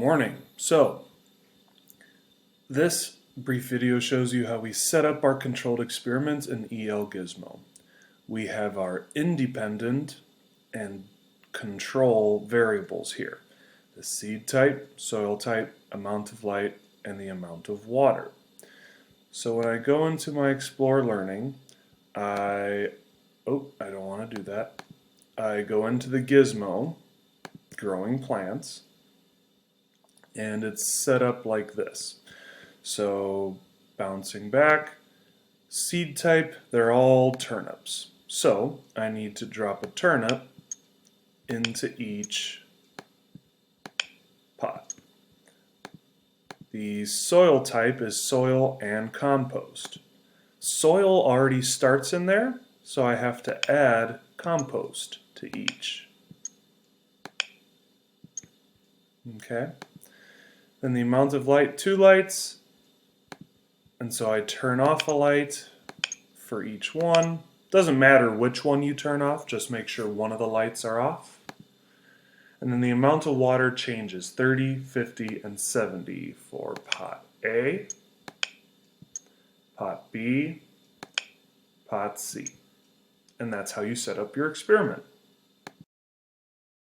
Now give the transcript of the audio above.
morning. So, this brief video shows you how we set up our controlled experiments in EL Gizmo. We have our independent and control variables here. The seed type, soil type, amount of light, and the amount of water. So when I go into my Explore Learning, I don't want to do that. I go into the Gizmo, Growing Plants, and it's set up like this. So bouncing back, seed type, they're all turnips. So I need to drop a turnip into each pot. The soil type is soil and compost. Soil already starts in there, so I have to add compost to each. Okay. Then the amount of light, 2 lights. And so I turn off a light for each one. Doesn't matter which one you turn off, just make sure one of the lights are off. And then the amount of water changes, 30, 50, and 70 for pot A, pot B, pot C. And that's how you set up your experiment.